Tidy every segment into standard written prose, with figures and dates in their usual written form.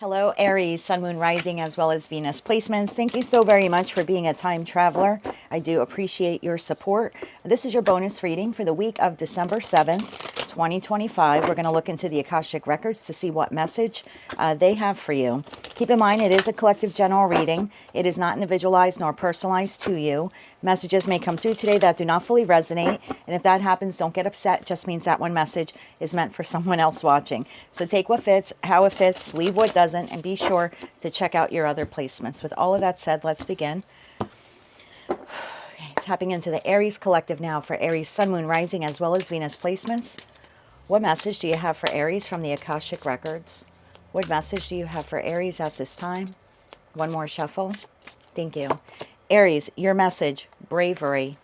Hello, Aries, Sun, Moon, Rising, as well as Venus placements. Thank you so very much for being a time traveler. I do appreciate your support. This is your bonus reading for the week of December 7th, 2025. We're going to look into the Akashic records to see what message they have for you. Keep in mind, it is a collective general reading. It is not individualized nor personalized to you. Messages may come through today that do not fully resonate. And if that happens, don't get upset. It just means that one message is meant for someone else watching. So take what fits, how it fits, leave what doesn't, and be sure to check out your other placements. With all of that said, let's begin. Okay, tapping into the Aries collective now for Aries, Sun, Moon, Rising, as well as Venus placements. What message do you have for Aries from the Akashic records? What message do you have for Aries at this time? One more shuffle. Thank you. Aries, your message, bravery.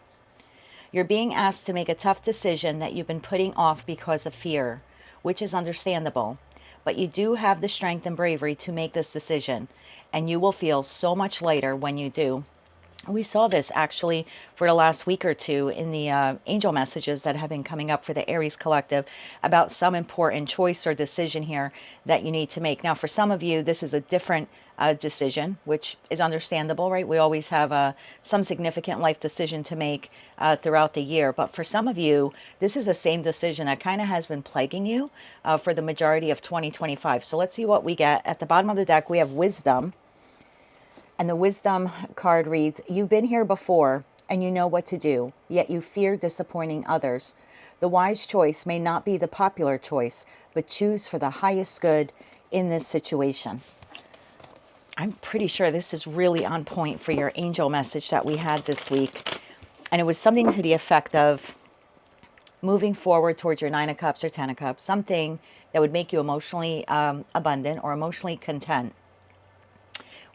You're being asked to make a tough decision that you've been putting off because of fear, which is understandable. But you do have the strength and bravery to make this decision, and you will feel so much lighter when you do. We saw this actually for the last week or two in the angel messages that have been coming up for the Aries collective about some important choice or decision here that you need to make. Now, for some of you, this is a different decision, which is understandable, right? We always have some significant life decision to make throughout the year. But for some of you, this is the same decision that kind of has been plaguing you for the majority of 2025. So let's see what we get. At the bottom of the deck, we have wisdom. And the wisdom card reads, you've been here before and you know what to do, yet you fear disappointing others. The wise choice may not be the popular choice, but choose for the highest good in this situation. I'm pretty sure this is really on point for your angel message that we had this week. And it was something to the effect of moving forward towards your 9 of Cups or 10 of Cups, something that would make you emotionally abundant or emotionally content,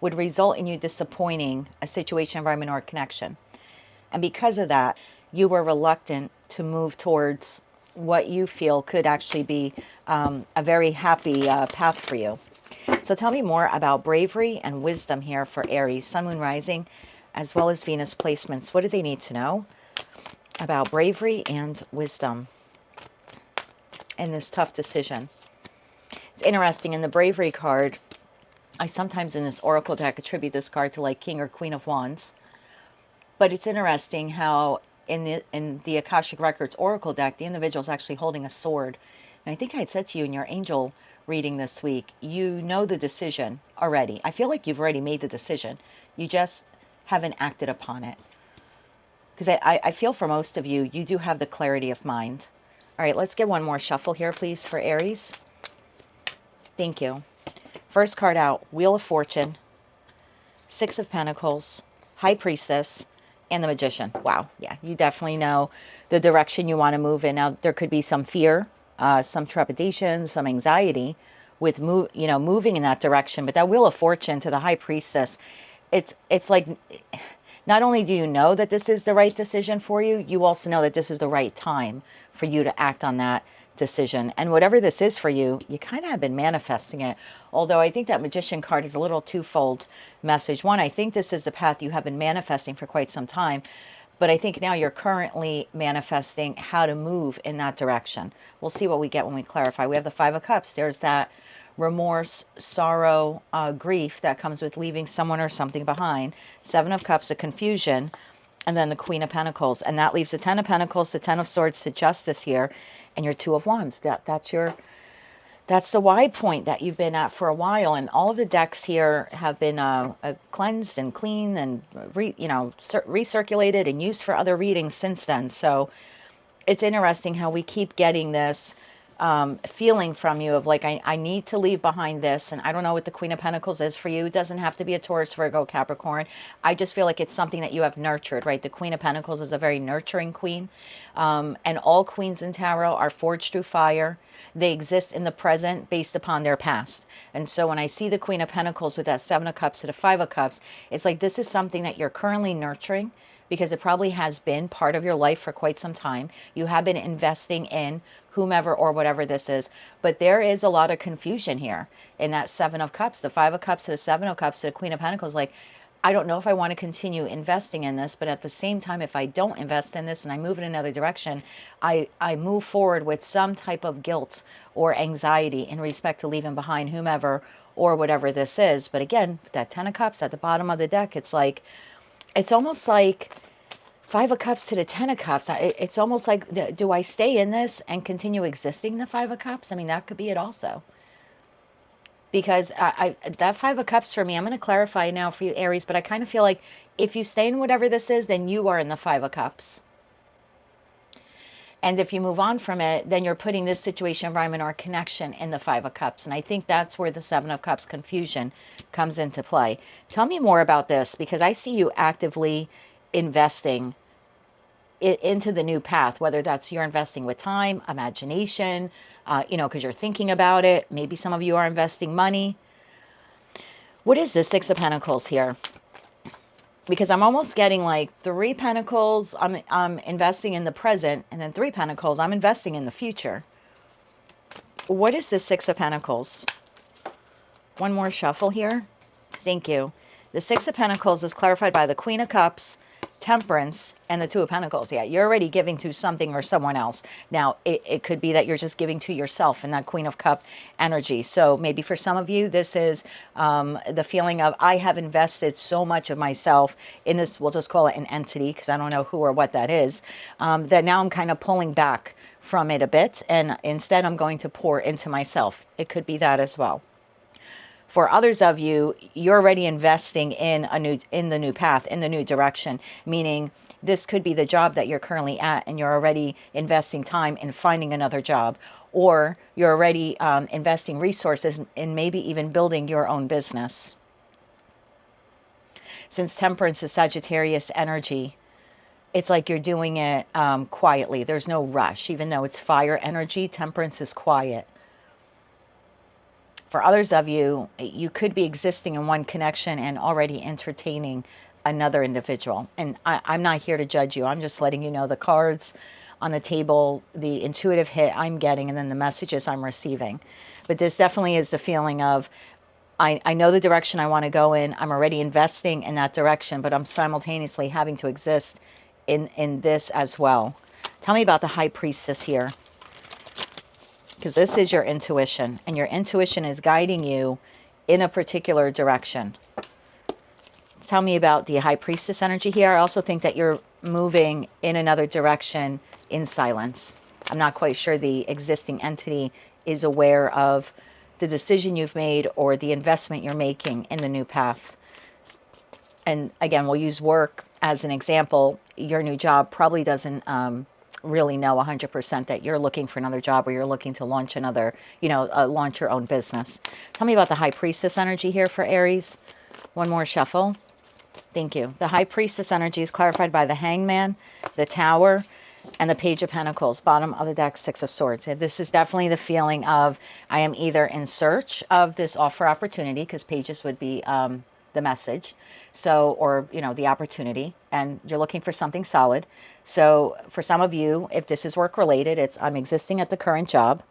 would result in you disappointing a situation, environment, or connection. And because of that, you were reluctant to move towards what you feel could actually be a very happy path for you. So tell me more about bravery and wisdom here for Aries, Sun, Moon, Rising, as well as Venus placements. What do they need to know about bravery and wisdom in this tough decision? It's interesting, in the bravery card, I sometimes in this oracle deck attribute this card to like King or Queen of Wands. But it's interesting how in the Akashic Records oracle deck, the individual is actually holding a sword. And I think I had said to you in your angel reading this week, you know the decision already. I feel like you've already made the decision. You just haven't acted upon it. Because I feel for most of you, you do have the clarity of mind. All right, let's get one more shuffle here, please, for Aries. Thank you. First card out, Wheel of Fortune, 6 of Pentacles, High Priestess, and the Magician. Wow, yeah, you definitely know the direction you want to move in. Now, there could be some fear, some trepidation, some anxiety with moving in that direction. But that Wheel of Fortune to the High Priestess, it's like, not only do you know that this is the right decision for you, you also know that this is the right time for you to act on that decision. And whatever this is for you, you kind of have been manifesting it. Although I think that Magician card is a little twofold message. One, I think this is the path you have been manifesting for quite some time. But I think now you're currently manifesting how to move in that direction. We'll see what we get when we clarify. We have the 5 of Cups. There's that remorse, sorrow, grief that comes with leaving someone or something behind. 7 of Cups, a confusion. And then the Queen of Pentacles. And that leaves the 10 of Pentacles, the 10 of Swords to Justice here. And your 2 of Wands. That's the wide point that you've been at for a while. And all of the decks here have been cleansed and cleaned and recirculated and used for other readings since then. So it's interesting how we keep getting this feeling from you of like, I need to leave behind this. And I don't know what the Queen of Pentacles is for you. It doesn't have to be a Taurus, Virgo, Capricorn. I just feel like it's something that you have nurtured, right? The Queen of Pentacles is a very nurturing queen. And all queens in tarot are forged through fire. They exist in the present based upon their past. And so when I see the Queen of Pentacles with that 7 of Cups to the 5 of Cups, it's like this is something that you're currently nurturing because it probably has been part of your life for quite some time. You have been investing in whomever or whatever this is. But there is a lot of confusion here in that 7 of Cups, the 5 of Cups to the 7 of Cups to the Queen of Pentacles. Like, I don't know if I want to continue investing in this, but at the same time, if I don't invest in this and I move in another direction, I move forward with some type of guilt or anxiety in respect to leaving behind whomever or whatever this is. But again, that 10 of Cups at the bottom of the deck, it's like, it's almost like 5 of Cups to the 10 of Cups. It's almost like, do I stay in this and continue existing the 5 of Cups? I mean, that could be it also. Because that 5 of Cups for me, I'm going to clarify now for you, Aries, but I kind of feel like if you stay in whatever this is, then you are in the 5 of Cups. And if you move on from it, then you're putting this situation, environment, or connection in the 5 of Cups. And I think that's where the 7 of Cups confusion comes into play. Tell me more about this, because I see you actively investing into the new path, whether that's you're investing with time, imagination, you know, because you're thinking about it. Maybe some of you are investing money. What is this 6 of Pentacles here? Because I'm almost getting like 3 Pentacles, I'm investing in the present, and then 3 Pentacles, I'm investing in the future. What is this 6 of Pentacles? One more shuffle here. Thank you. The 6 of Pentacles is clarified by the Queen of Cups, Temperance, and the 2 of Pentacles. Yeah, you're already giving to something or someone else. Now, it could be that you're just giving to yourself in that Queen of Cup energy. So maybe for some of you, this is the feeling of, I have invested so much of myself in this, we'll just call it an entity, because I don't know who or what that is, that now I'm kind of pulling back from it a bit, and instead I'm going to pour into myself. It could be that as well. For others of you, you're already investing in the new path, in the new direction, meaning this could be the job that you're currently at, and you're already investing time in finding another job, or you're already investing resources in maybe even building your own business. Since Temperance is Sagittarius energy, it's like you're doing it quietly. There's no rush. Even though it's fire energy, Temperance is quiet. For others of you, you could be existing in one connection and already entertaining another individual. And I'm not here to judge you. I'm just letting you know the cards on the table, the intuitive hit I'm getting, and then the messages I'm receiving. But this definitely is the feeling of, I know the direction I want to go in. I'm already investing in that direction, but I'm simultaneously having to exist in this as well. Tell me about the High Priestess here. Because this is your intuition, and your intuition is guiding you in a particular direction. Tell me about the High Priestess energy here. I also think that you're moving in another direction in silence. I'm not quite sure the existing entity is aware of the decision you've made or the investment you're making in the new path. And again, we'll use work as an example. Your new job probably doesn't really know 100% that you're looking for another job, or you're looking to launch another, you know, launch your own business. Tell me about the High Priestess energy here for Aries. One more shuffle. Thank you. The High Priestess energy is clarified by the Hangman, the Tower, and the Page of Pentacles. Bottom of the deck, 6 of Swords. This is definitely the feeling of, I am either in search of this offer opportunity, because pages would be the message, so, or, you know, the opportunity, and you're looking for something solid. So for some of you, if this is work related, it's, I'm existing at the current job.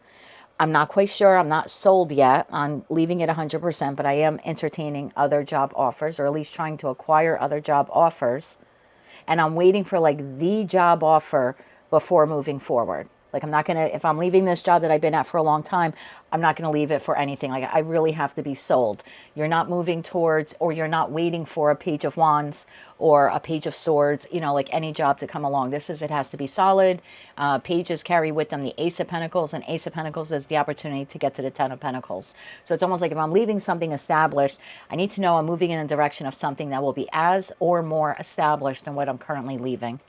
I'm not quite sure. I'm not sold yet on leaving it 100%, but I am entertaining other job offers, or at least trying to acquire other job offers. And I'm waiting for like the job offer before moving forward. Like, I'm not going to, if I'm leaving this job that I've been at for a long time, I'm not going to leave it for anything. Like, I really have to be sold. You're not moving towards, or you're not waiting for a Page of Wands or a Page of Swords, you know, like any job to come along. This is, it has to be solid. Pages carry with them the Ace of Pentacles, and Ace of Pentacles is the opportunity to get to the 10 of Pentacles. So it's almost like if I'm leaving something established, I need to know I'm moving in the direction of something that will be as or more established than what I'm currently leaving.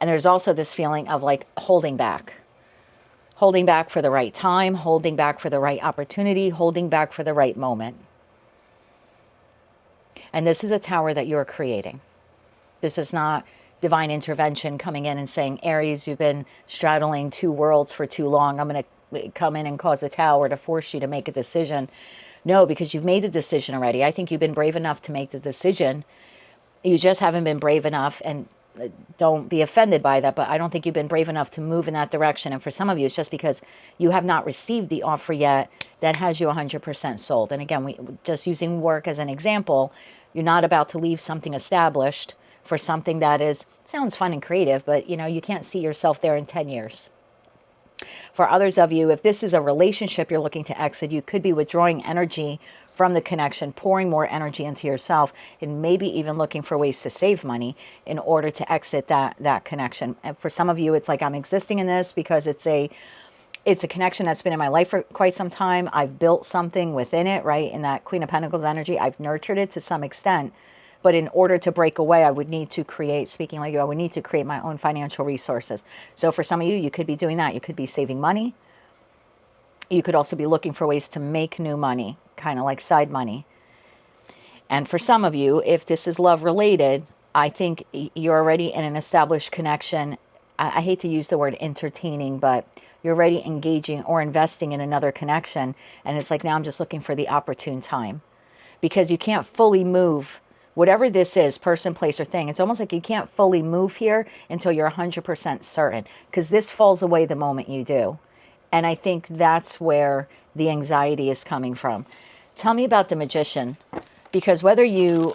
And there's also this feeling of like holding back for the right time, holding back for the right opportunity, holding back for the right moment. And this is a tower that you're creating. This is not divine intervention coming in and saying, Aries, you've been straddling 2 worlds for too long. I'm going to come in and cause a tower to force you to make a decision. No, because you've made the decision already. I think you've been brave enough to make the decision. You just haven't been brave enough, and don't be offended by that, but I don't think you've been brave enough to move in that direction. And for some of you, it's just because you have not received the offer yet that has you 100% sold. And again, we just using work as an example, you're not about to leave something established for something that is, sounds fun and creative, but you know, you can't see yourself there in 10 years. For others of you, if this is a relationship you're looking to exit, you could be withdrawing energy from the connection, pouring more energy into yourself, and maybe even looking for ways to save money in order to exit that connection. And for some of you, it's like, I'm existing in this because it's a connection that's been in my life for quite some time. I've built something within it, right? In that Queen of Pentacles energy, I've nurtured it to some extent. But in order to break away, I would need to create, speaking like you, I would need to create my own financial resources. So for some of you, you could be doing that. You could be saving money. You could also be looking for ways to make new money, kind of like side money. And for some of you, if this is love related, I think you're already in an established connection. I hate to use the word entertaining, but you're already engaging or investing in another connection. And it's like, now I'm just looking for the opportune time, because you can't fully move. Whatever this is, person, place, or thing, it's almost like you can't fully move here until you're 100% certain, because this falls away the moment you do. And I think that's where the anxiety is coming from. Tell me about the Magician, because whether you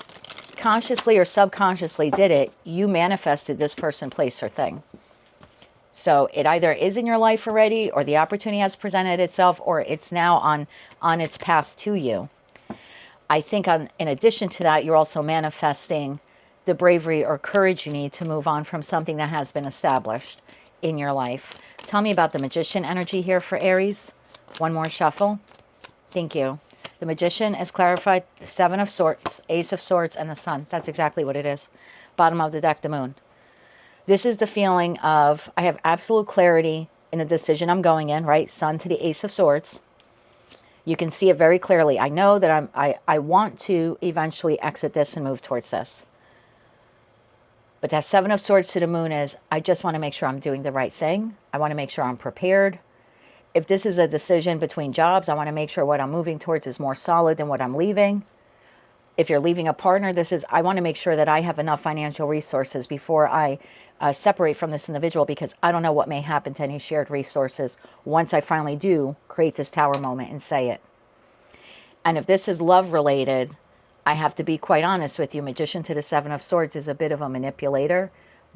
consciously or subconsciously did it, you manifested this person, place, or thing. So it either is in your life already, or the opportunity has presented itself, or it's now on its path to you. I think in addition to that, you're also manifesting the bravery or courage you need to move on from something that has been established in your life. Tell me about the Magician energy here for Aries. One more shuffle. Thank you. The Magician is clarified, the Seven of Swords, Ace of Swords, and the Sun. That's exactly what it is. Bottom of the deck, the Moon. This is the feeling of, I have absolute clarity in the decision I'm going in, right? Sun to the Ace of Swords. You can see it very clearly. I know that I want to eventually exit this and move towards this. But that Seven of Swords to the Moon is, I just want to make sure I'm doing the right thing. I want to make sure I'm prepared. If this is a decision between jobs, I want to make sure what I'm moving towards is more solid than what I'm leaving. If you're leaving a partner, this is, I want to make sure that I have enough financial resources before I separate from this individual, because I don't know what may happen to any shared resources once I finally do create this tower moment and say it. And if this is love related, I have to be quite honest with you. Magician to the Seven of Swords is a bit of a manipulator,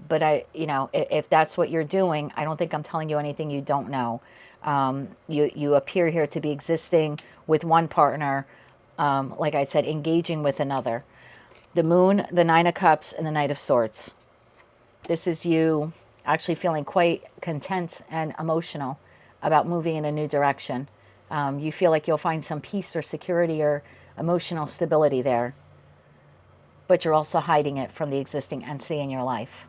but if that's what you're doing, I don't think I'm telling you anything you don't know. You appear here to be existing with one partner, like I said, engaging with another. The Moon, the Nine of Cups, and the Knight of Swords. This is you actually feeling quite content and emotional about moving in a new direction. You feel like you'll find some peace or security or emotional stability there. But you're also hiding it from the existing entity in your life.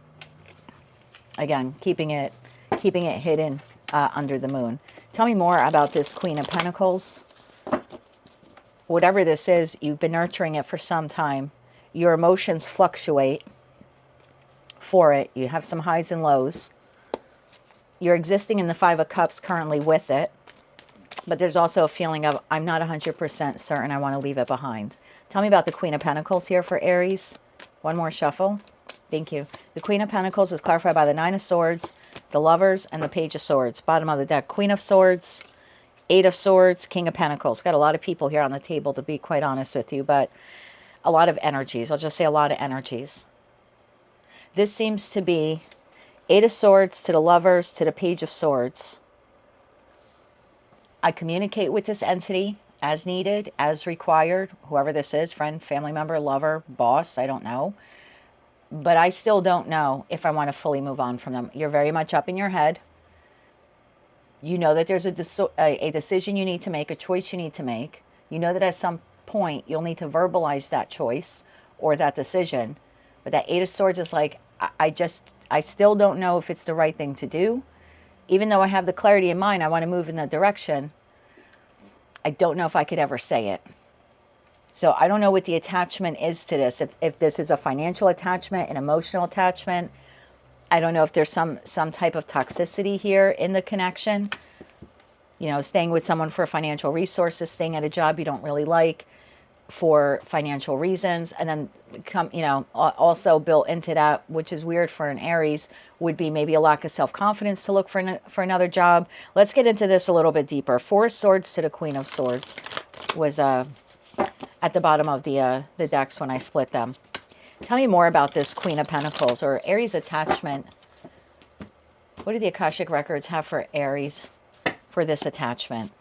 Again, keeping it hidden under the Moon. Tell me more about this Queen of Pentacles. Whatever this is, you've been nurturing it for some time. Your emotions fluctuate for it. You have some highs and lows. You're existing in the Five of Cups currently with it, but there's also a feeling of, I'm not 100% certain, I want to leave it behind. Tell me about the Queen of Pentacles here for Aries. One more shuffle. Thank you. The Queen of Pentacles is clarified by the Nine of Swords, the Lovers, and the Page of Swords. Bottom of the deck, Queen of Swords, Eight of Swords, King of Pentacles. Got a lot of people here on the table, to be quite honest with you, but a lot of energies. I'll just say a lot of energies. This seems to be Eight of Swords to the Lovers to the Page of Swords. I communicate with this entity as needed, as required, whoever this is, friend, family member, lover, boss, I don't know. But I still don't know if I want to fully move on from them. You're very much up in your head. You know that there's a decision you need to make, a choice you need to make. You know that at some point you'll need to verbalize that choice or that decision. But that Eight of Swords is like, I still don't know if it's the right thing to do. Even though I have the clarity in mind, I want to move in that direction. I don't know if I could ever say it. So I don't know what the attachment is to this. If this is a financial attachment, an emotional attachment. I don't know if there's some type of toxicity here in the connection. You know, staying with someone for financial resources, staying at a job you don't really like for financial reasons, and then also built into that, which is weird for an Aries, would be maybe a lack of self-confidence to look for another job. Let's get into this a little bit deeper. Four of Swords to the Queen of Swords was at the bottom of the decks when I split them. Tell me more about this Queen of Pentacles or Aries attachment What do the Akashic records have for Aries for this attachment?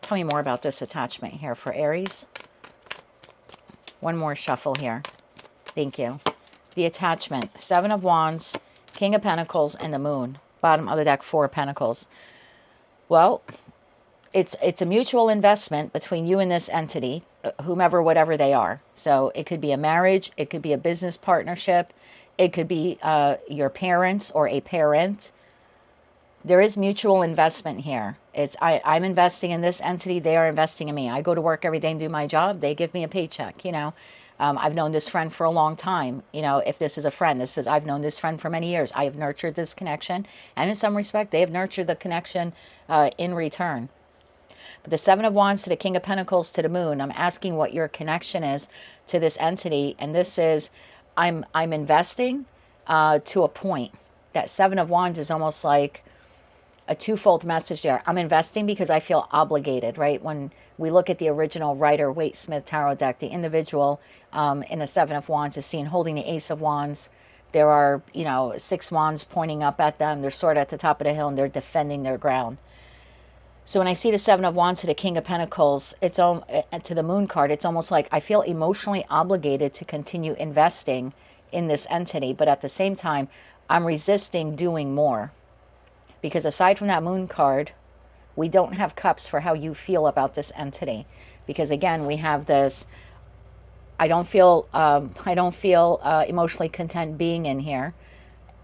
Tell me more about this attachment here for Aries. One more shuffle here. Thank you. The attachment, 7 of Wands, King of Pentacles, and the Moon. Bottom of the deck, 4 of Pentacles. Well, it's a mutual investment between you and this entity, whomever, whatever they are. So it could be a marriage, it could be a business partnership, it could be your parents or a parent. There is mutual investment here. I'm investing in this entity, they are investing in me. I go to work every day and do my job, they give me a paycheck, you know. I've known this friend for a long time. You know, if this is a friend, this is, I've known this friend for many years. I have nurtured this connection. And in some respect, they have nurtured the connection in return. But the 7 of Wands to the King of Pentacles to the Moon, I'm asking what your connection is to this entity. And this is, I'm investing to a point. That 7 of Wands is almost like a twofold message there. I'm investing because I feel obligated, right? When we look at the original Rider-Waite-Smith Tarot deck, the individual in the 7 of Wands is seen holding the Ace of Wands. There are, you know, 6 wands pointing up at them. They're sort of at the top of the hill and they're defending their ground. So when I see the 7 of Wands to the King of Pentacles, it's to the Moon card, it's almost like I feel emotionally obligated to continue investing in this entity. But at the same time, I'm resisting doing more. Because aside from that Moon card, we don't have cups for how you feel about this entity. Because again, we have this, I don't feel emotionally content being in here.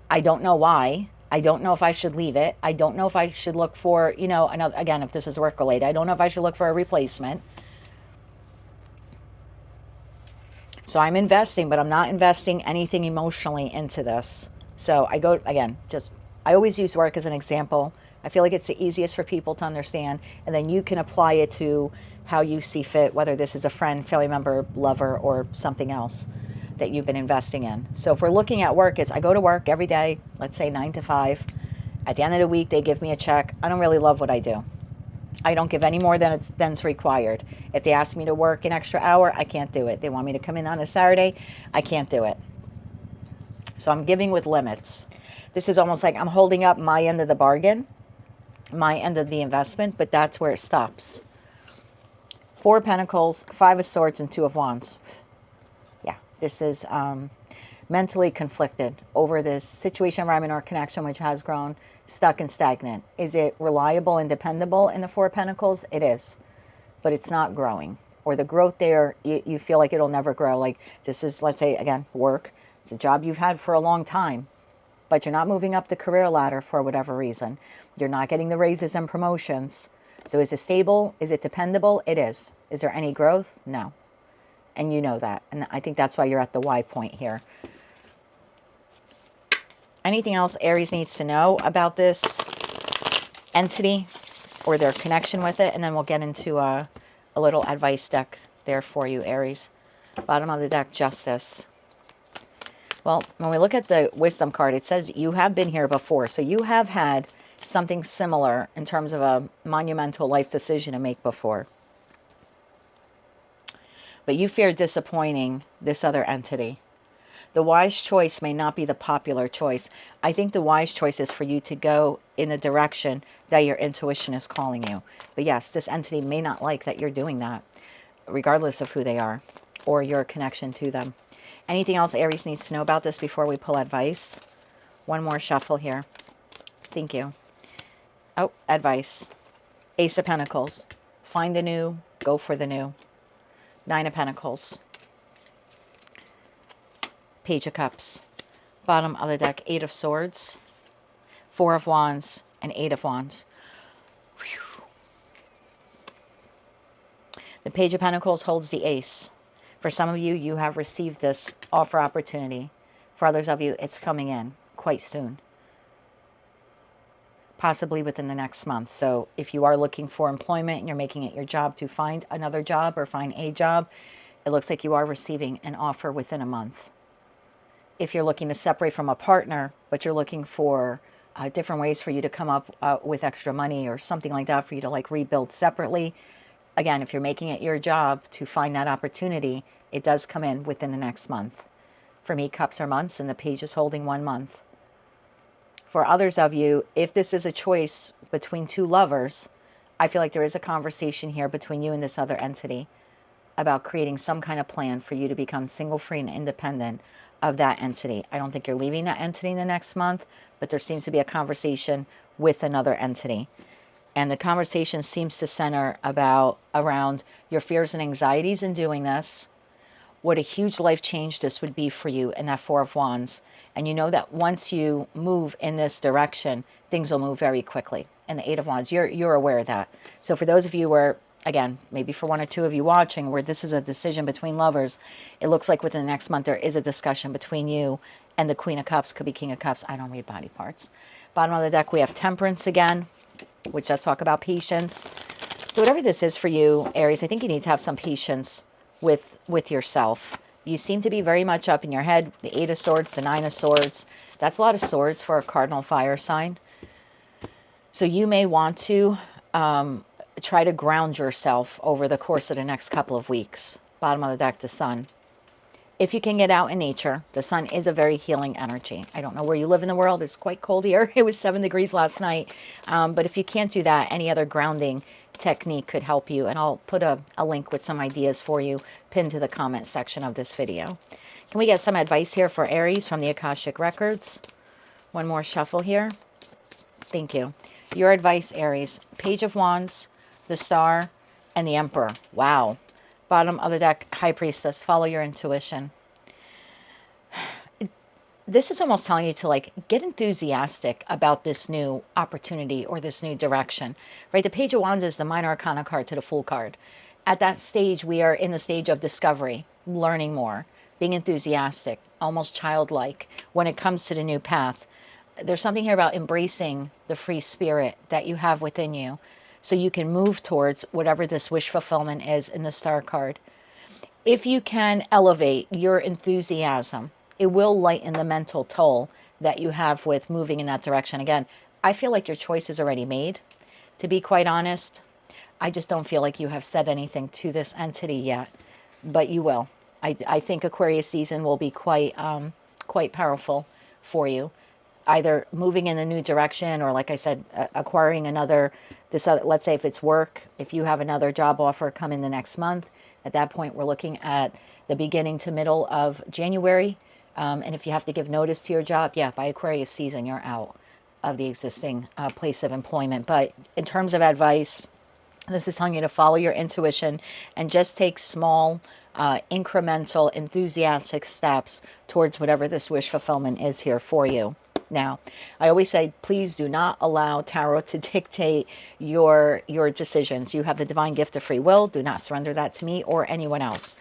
I don't know why. I don't know if I should leave it. I don't know if I should look for, you know, another, again, if this is work related, I don't know if I should look for a replacement. So I'm investing, but I'm not investing anything emotionally into this. So I go, again, I always use work as an example. I feel like it's the easiest for people to understand. And then you can apply it to how you see fit, whether this is a friend, family member, lover, or something else that you've been investing in. So if we're looking at work, it's I go to work every day, let's say 9 to 5. At the end of the week, they give me a check. I don't really love what I do. I don't give any more than's required. If they ask me to work an extra hour, I can't do it. They want me to come in on a Saturday, I can't do it. So I'm giving with limits. This is almost like I'm holding up my end of the bargain, my end of the investment, but that's where it stops. 4 of Pentacles, 5 of Swords, and 2 of Wands. Yeah, this is mentally conflicted over this situation, environment, or connection which has grown stuck and stagnant. Is it reliable and dependable in the 4 of Pentacles? It is, but it's not growing. Or the growth there, you feel like it'll never grow. Like this is, let's say, again, work. It's a job you've had for a long time, but you're not moving up the career ladder for whatever reason. You're not getting the raises and promotions. So is it stable? Is it dependable? It is. Is there any growth? No. And you know that. And I think that's why you're at the Y point here. Anything else Aries needs to know about this entity or their connection with it? And then we'll get into a little advice deck there for you, Aries. Bottom of the deck, Justice. Well, when we look at the Wisdom card, it says you have been here before. So you have had something similar in terms of a monumental life decision to make before. But you fear disappointing this other entity. The wise choice may not be the popular choice. I think the wise choice is for you to go in the direction that your intuition is calling you. But yes, this entity may not like that you're doing that, regardless of who they are or your connection to them. Anything else Aries needs to know about this before we pull advice? One more shuffle here. Thank you. Oh, advice. Ace of Pentacles. Find the new, go for the new. 9 of Pentacles. Page of Cups. Bottom of the deck, 8 of Swords, 4 of Wands, and 8 of Wands. Whew. The Page of Pentacles holds the Ace. For some of you, you have received this offer opportunity. For others of you, it's coming in quite soon. Possibly within the next month. So if you are looking for employment and you're making it your job to find another job or find a job, it looks like you are receiving an offer within a month. If you're looking to separate from a partner, but you're looking for different ways for you to come up with extra money or something like that for you to like rebuild separately, again, if you're making it your job to find that opportunity, it does come in within the next month. For me, cups are months and the page is holding 1 month. For others of you, if this is a choice between two lovers, I feel like there is a conversation here between you and this other entity about creating some kind of plan for you to become single, free, and independent of that entity. I don't think you're leaving that entity in the next month, but there seems to be a conversation with another entity. And the conversation seems to center around your fears and anxieties in doing this, what a huge life change this would be for you in that Four of Wands. And you know that once you move in this direction, things will move very quickly. And the Eight of Wands, you're aware of that. So for those of you where, again, maybe for one or two of you watching, where this is a decision between lovers, it looks like within the next month there is a discussion between you and the Queen of Cups. Could be King of Cups. I don't read body parts. Bottom of the deck, we have Temperance again, which does talk about patience. So whatever this is for you, Aries, I think you need to have some patience with yourself. You seem to be very much up in your head. The Eight of Swords, the Nine of Swords. That's a lot of swords for a cardinal fire sign. So you may want to try to ground yourself over the course of the next couple of weeks. Bottom of the deck, the Sun. If you can get out in nature, the Sun is a very healing energy. I don't know where you live in the world. It's quite cold here. It was 7 degrees last night. But if you can't do that, any other grounding technique could help you. And I'll put a link with some ideas for you pinned to the comment section of this video. Can we get some advice here for Aries from the Akashic Records? One more shuffle here. Thank you. Your advice, Aries. Page of Wands, the Star, and the Emperor. Wow. Bottom of the deck, High Priestess. Follow your intuition. This is almost telling you to like get enthusiastic about this new opportunity or this new direction, right? The Page of Wands is the minor arcana card to the Fool card. At that stage, we are in the stage of discovery, learning more, being enthusiastic, almost childlike when it comes to the new path. There's something here about embracing the free spirit that you have within you so you can move towards whatever this wish fulfillment is in the Star card. If you can elevate your enthusiasm, it will lighten the mental toll that you have with moving in that direction. Again, I feel like your choice is already made. To be quite honest, I just don't feel like you have said anything to this entity yet, but you will. I think Aquarius season will be quite powerful for you. Either moving in a new direction or, like I said, acquiring another, let's say if it's work, if you have another job offer come in the next month, at that point we're looking at the beginning to middle of January. And if you have to give notice to your job, yeah, by Aquarius season, you're out of the existing place of employment. But in terms of advice, this is telling you to follow your intuition and just take small, incremental, enthusiastic steps towards whatever this wish fulfillment is here for you. Now, I always say, please do not allow tarot to dictate your decisions. You have the divine gift of free will. Do not surrender that to me or anyone else.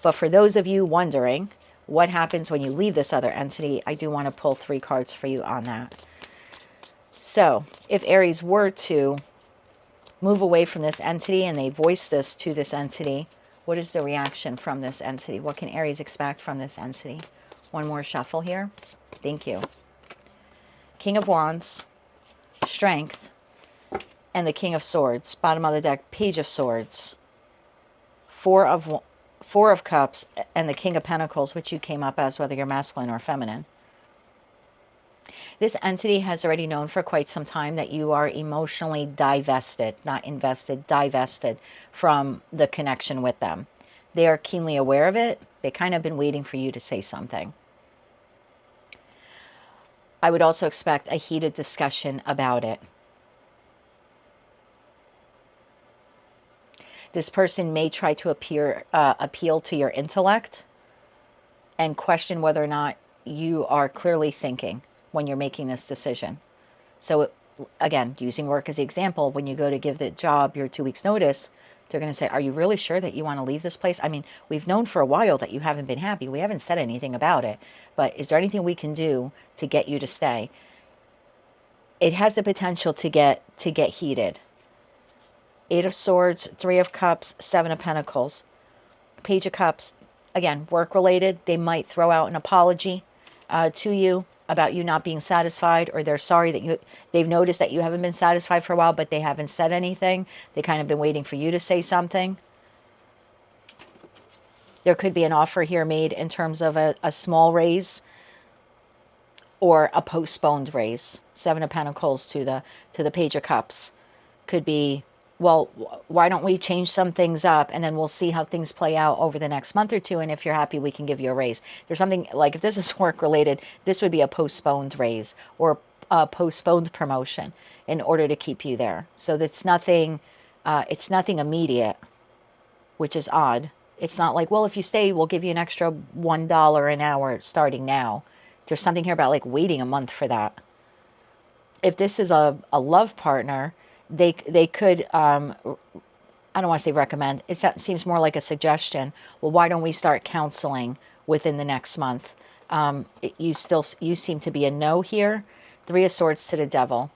But for those of you wondering what happens when you leave this other entity, I do want to pull 3 cards for you on that. So, if Aries were to move away from this entity and they voice this to this entity, what is the reaction from this entity? What can Aries expect from this entity? One more shuffle here. Thank you. King of Wands, Strength, and the King of Swords. Bottom of the deck, Page of Swords, Four of Cups, and the King of Pentacles, which you came up as, whether you're masculine or feminine. This entity has already known for quite some time that you are emotionally divested, not invested, divested from the connection with them. They are keenly aware of it. They kind of been waiting for you to say something. I would also expect a heated discussion about it. This person may try to appeal to your intellect and question whether or not you are clearly thinking when you're making this decision. So again, using work as the example, when you go to give the job your 2 weeks notice, they're going to say, are you really sure that you want to leave this place? I mean, we've known for a while that you haven't been happy. We haven't said anything about it, but is there anything we can do to get you to stay? It has the potential to get heated. 8 of Swords, 3 of Cups, 7 of Pentacles. Page of Cups, again, work-related. They might throw out an apology to you about you not being satisfied, or they're sorry that they've noticed that you haven't been satisfied for a while, but they haven't said anything. They kind of been waiting for you to say something. There could be an offer here made in terms of a small raise. or a postponed raise. Seven of Pentacles to the Page of Cups could be, well, why don't we change some things up and then we'll see how things play out over the next month or two, and if you're happy, we can give you a raise. There's something like, if this is work related, this would be a postponed raise or a postponed promotion in order to keep you there. So that's nothing, it's nothing immediate, which is odd. It's not like, well, if you stay, we'll give you an extra $1 an hour starting now. There's something here about like waiting a month for that. If this is a love partner, they could, I don't want to say recommend, it seems more like a suggestion. Well, why don't we start counseling within the next month? You seem to be a no here. Three of Swords to the Devil.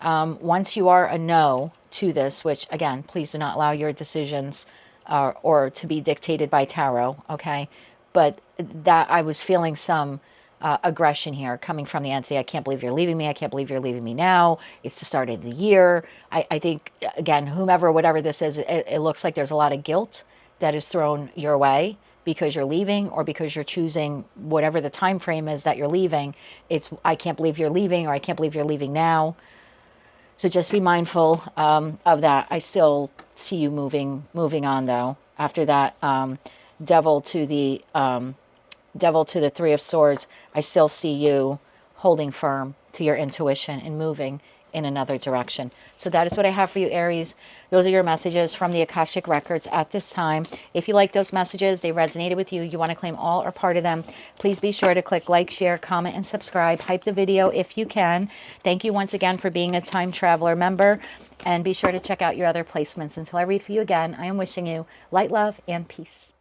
Once you are a no to this, which again, please do not allow your decisions or to be dictated by tarot, okay? But that I was feeling some aggression here coming from the entity. I can't believe you're leaving me. I can't believe you're leaving me now. It's the start of the year. I think, again, whomever, whatever this is, it looks like there's a lot of guilt that is thrown your way because you're leaving or because you're choosing whatever the time frame is that you're leaving. It's, I can't believe you're leaving, or I can't believe you're leaving now. So just be mindful of that. I still see you moving on, though. After that, Devil to the Three of Swords, I still see you holding firm to your intuition and moving in another direction. So that is what I have for you, Aries. Those are your messages from the Akashic Records at this time. If you like those messages, they resonated with you, you want to claim all or part of them, please be sure to click like, share, comment, and subscribe. Hype the video if you can. Thank you once again for being a Time Traveler member. And be sure to check out your other placements. Until I read for you again, I am wishing you light, love, and peace.